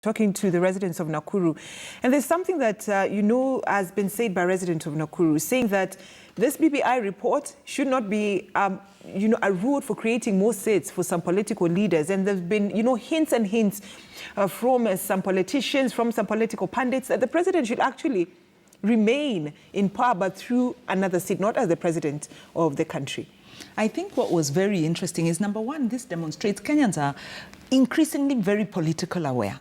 Talking to the residents of Nakuru, and there's something that has been said by residents of Nakuru, saying that this BBI report should not be a route for creating more seats for some political leaders. And there's been hints and hints from some politicians, from some political pundits, that the president should actually remain in power but through another seat, not as the president of the country. I think what was very interesting is, number one, this demonstrates Kenyans are increasingly very politically aware.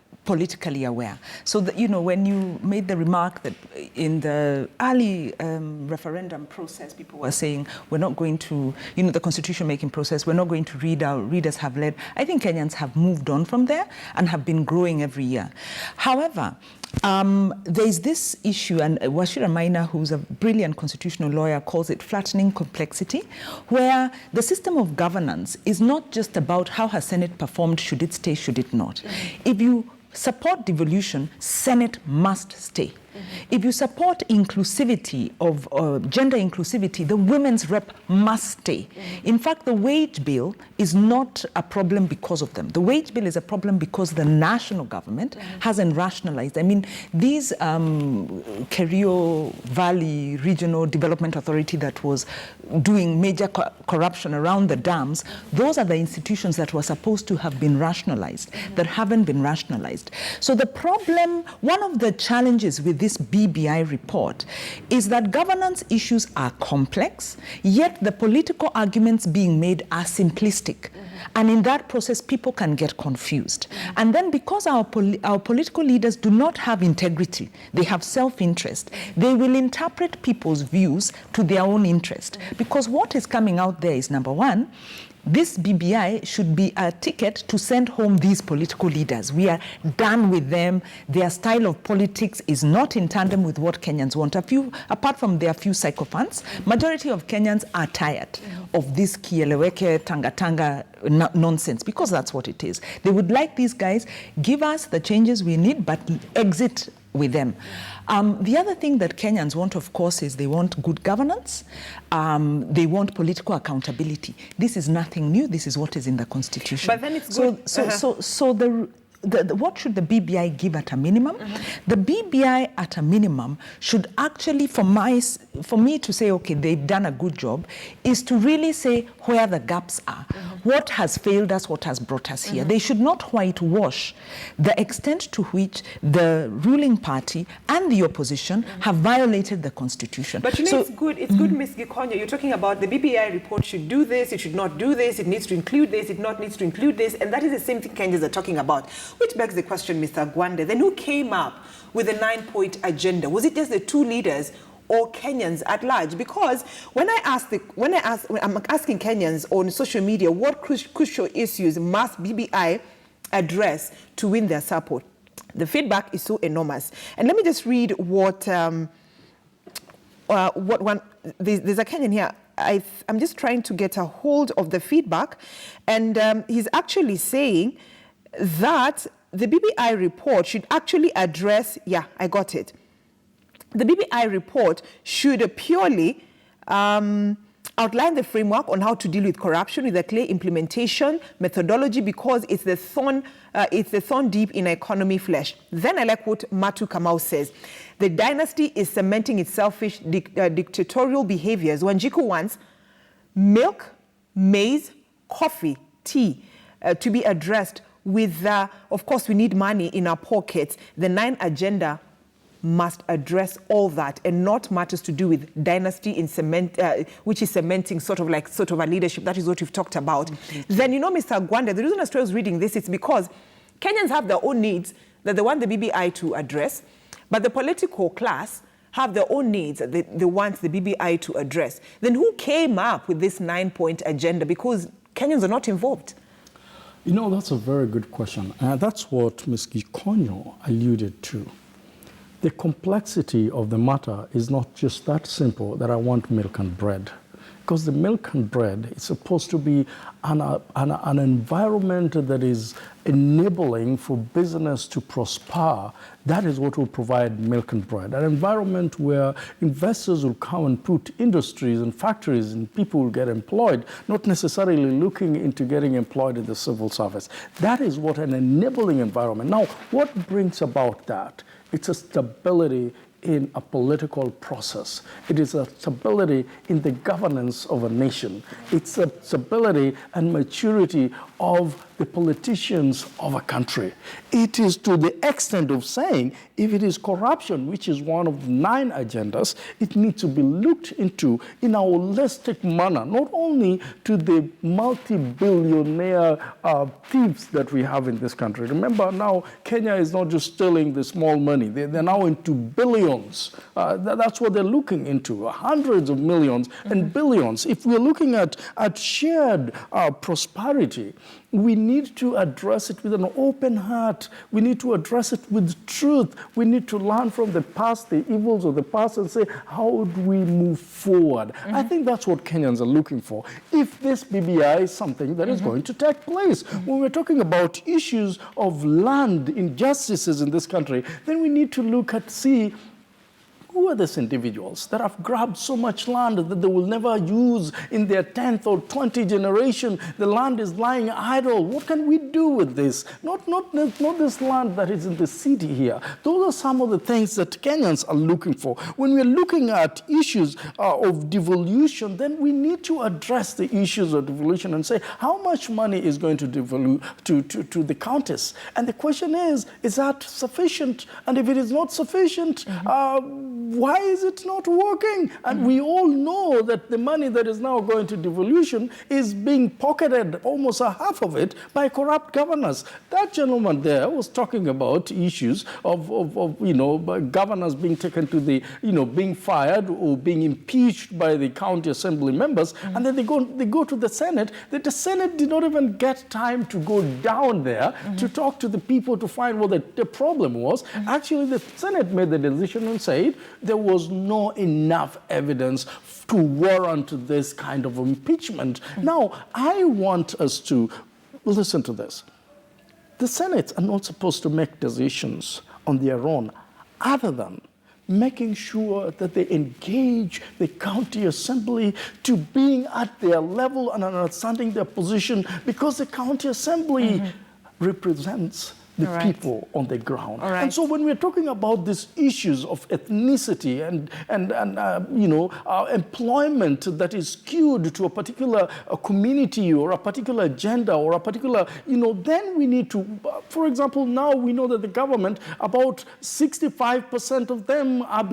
So that, when you made the remark that in the early referendum process, people were saying, we're not going to, the constitution making process, we're not going to read, our readers have led. I think Kenyans have moved on from there and have been growing every year. However, there's this issue, and Wachira Maina, who's a brilliant constitutional lawyer, calls it flattening complexity, where the system of governance is not just about how has Senate performed, should it stay, should it not. If you support devolution, Senate must stay. If you support inclusivity of gender inclusivity, the women's rep must stay. In fact, the wage bill is not a problem because of them. The wage bill is a problem because the national government hasn't rationalized. I mean, these Kerio Valley Regional Development Authority that was doing major corruption around the dams, those are the institutions that were supposed to have been rationalized, that haven't been rationalized. So the problem, one of the challenges with this BBI report is that governance issues are complex, yet the political arguments being made are simplistic. And in that process, people can get confused. And then because our political leaders do not have integrity, they have self-interest, they will interpret people's views to their own interest. Because what is coming out there is, number one, this BBI should be a ticket to send home these political leaders. We are done with them. Their style of politics is not in tandem with what Kenyans want. Apart from their few sycophants, majority of Kenyans are tired of this kieleweke, tanga nonsense, because that's what it is. They would like these guys, give us the changes we need, but exit with them. The other thing that Kenyans want, of course, is they want good governance. They want political accountability. This is nothing new. This is what is in the Constitution. But then it's good. What should the BBI give at a minimum? The BBI at a minimum should actually, for me to say, okay, they've done a good job, is to really say where the gaps are. What has failed us, what has brought us here. They should not whitewash the extent to which the ruling party and the opposition have violated the Constitution. But it's good, Ms. Gikonyo, you're talking about the BBI report should do this, it should not do this, it needs to include this, it not needs to include this, and that is the same thing Kenyans are talking about. Which begs the question, Mr. Gwande, then who came up with the 9-point agenda? Was it just the two leaders or Kenyans at large? Because when I'm asking Kenyans on social media, what crucial issues must BBI address to win their support? The feedback is so enormous. And let me just read what there's a Kenyan here. I'm just trying to get a hold of the feedback, and he's actually saying that the BBI report should actually address, I got it. The BBI report should purely outline the framework on how to deal with corruption with a clear implementation methodology, because it's the thorn deep in economy flesh. Then I like what Matu Kamau says. The dynasty is cementing its selfish dictatorial behaviors. Wanjiku wants milk, maize, coffee, tea to be addressed with, of course, we need money in our pockets. The 9 agenda must address all that, and not matters to do with dynasty in which is cementing sort of a leadership. That is what we've talked about. Then, Mr. Gwande, the reason I was reading this is because Kenyans have their own needs that they want the BBI to address, but the political class have their own needs that they want the BBI to address. Then who came up with this 9-point agenda? Because Kenyans are not involved. That's a very good question. That's what Ms. Gikonyo alluded to. The complexity of the matter is not just that simple that I want milk and bread. because the milk and bread is supposed to be an environment that is enabling for business to prosper. That is what will provide milk and bread. An environment where investors will come and put industries and factories and people will get employed, not necessarily looking into getting employed in the civil service. That is what an enabling environment. Now, what brings about that? It's a stability in a political process. It is a stability in the governance of a nation. It's a stability and maturity of the politicians of a country. It is to the extent of saying, if it is corruption, which is one of 9 agendas, it needs to be looked into in a holistic manner, not only to the multi-billionaire thieves that we have in this country. Remember now, Kenya is not just stealing the small money. They're now into billions. That's what they're looking into, hundreds of millions and billions. If we're looking at shared prosperity, we need to address it with an open heart. We need to address it with truth. We need to learn from the past, the evils of the past, and say, how do we move forward? I think that's what Kenyans are looking for. If this BBI is something that is going to take place, when we're talking about issues of land injustices in this country, then we need to look at, see, who are these individuals that have grabbed so much land that they will never use in their 10th or 20th generation? The land is lying idle. What can we do with this? Not this land that is in the city here. Those are some of the things that Kenyans are looking for. When we're looking at issues of devolution, then we need to address the issues of devolution and say, how much money is going to devolve to the counties? And the question is that sufficient? And if it is not sufficient, why is it not working? And we all know that the money that is now going to devolution is being pocketed, almost a half of it, by corrupt governors. That gentleman there was talking about issues of governors being taken to the, being fired or being impeached by the county assembly members, and then they go to the Senate. That the Senate did not even get time to go down there to talk to the people to find what the problem was. Actually, the Senate made the decision and said, there was no enough evidence to warrant this kind of impeachment. Now, I want us to listen to this. The Senate are not supposed to make decisions on their own, other than making sure that they engage the county assembly to being at their level and understanding their position, because the county assembly represents the people on the ground. And so when we're talking about these issues of ethnicity and employment that is skewed to a particular community or a particular agenda or a particular, then we need to, for example, now we know that the government, about 65% of them are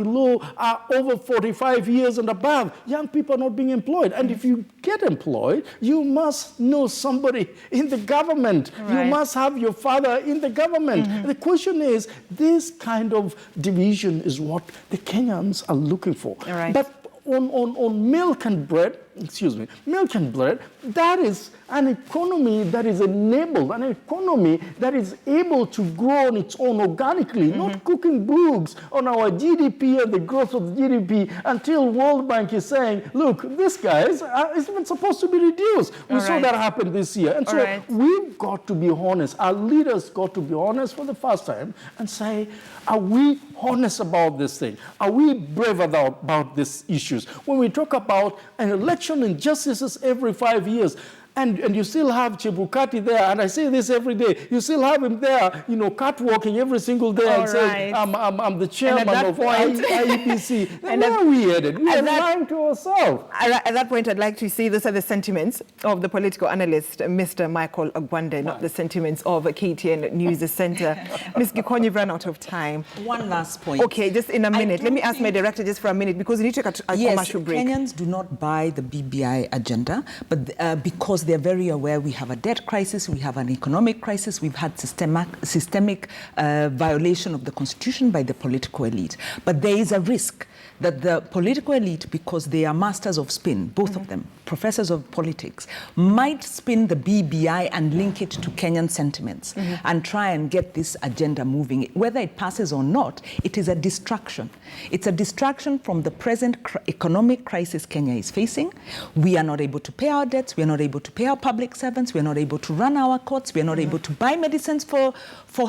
over 45 years and above. Young people are not being employed. And if you get employed, you must know somebody in the government. You must have your father in the government. The question is, this kind of division is what the Kenyans are looking for. But on milk and bread, that is an economy that is enabled, an economy that is able to grow on its own organically, not cooking books on our GDP and the growth of the GDP until World Bank is saying, look, this guys is even supposed to be reduced. We saw that happen this year. And so we've got to be honest. Our leaders got to be honest for the first time and say, are we honest about this thing? Are we brave about these issues? When we talk about an election injustices every 5 years, and you still have Chebukati there, and I say this every day, you still have him there, catwalking every single day and saying, I'm the chairman of IEBC. Then where are we headed? We are lying to ourselves. At that point, I'd like to see these are the sentiments of the political analyst, Mr. Michael Ogwande, not the sentiments of KTN News Center. Ms. Gikonyo, you've run out of time. One last point. Okay, just in a minute. Let me ask my director just for a minute, because we need to take a commercial break. Kenyans do not buy the BBI agenda, but because they're very aware we have a debt crisis, we have an economic crisis, we've had systemic violation of the constitution by the political elite. But there is a risk that the political elite, because they are masters of spin, both of them, professors of politics, might spin the BBI and link it to Kenyan sentiments and try and get this agenda moving. Whether it passes or not, it is a distraction. It's a distraction from the present economic crisis Kenya is facing. We are not able to pay our debts, we are not able to pay our public servants, we are not able to run our courts, we are not able to buy medicines for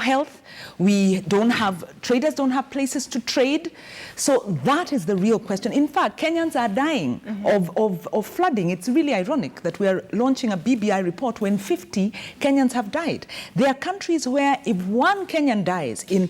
health, we don't have, traders don't have places to trade. So that is the real question. In fact, Kenyans are dying of flooding. It's really ironic that we are launching a BBI report when 50 Kenyans have died. There are countries where if one Kenyan dies in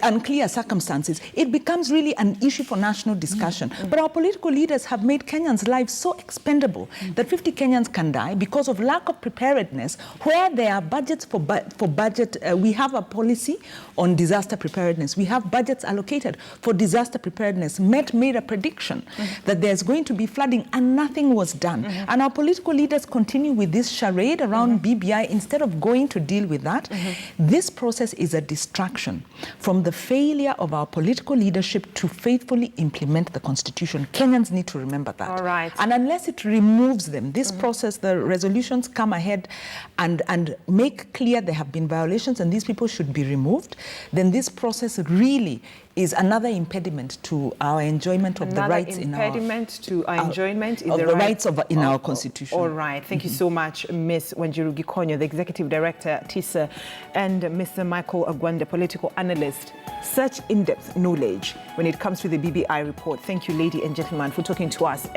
unclear circumstances, it becomes really an issue for national discussion. But our political leaders have made Kenyans' lives so expendable that 50 Kenyans can die because of lack of preparedness, where there are budgets for budget. We have a policy on disaster preparedness. We have budgets allocated for disaster preparedness. Met made a prediction that there's going to be flooding and nothing was done. And our political leaders continue with this charade around BBI instead of going to deal with that. This process is a distraction from the failure of our political leadership to faithfully implement the Constitution. Kenyans need to remember that. All right. And unless it removes them, this process, the resolutions come ahead and make clear there have been violations and these people should be removed, then this process really is another impediment to our enjoyment of the rights in our... Another impediment to our enjoyment in the rights in our Constitution. All right. Thank you so much, Ms. Wanjiru Gikonyo, the Executive Director, TISA, and Mr. Michael Agwanda, political analyst. Such in-depth knowledge when it comes to the BBI report. Thank you, ladies and gentlemen, for talking to us.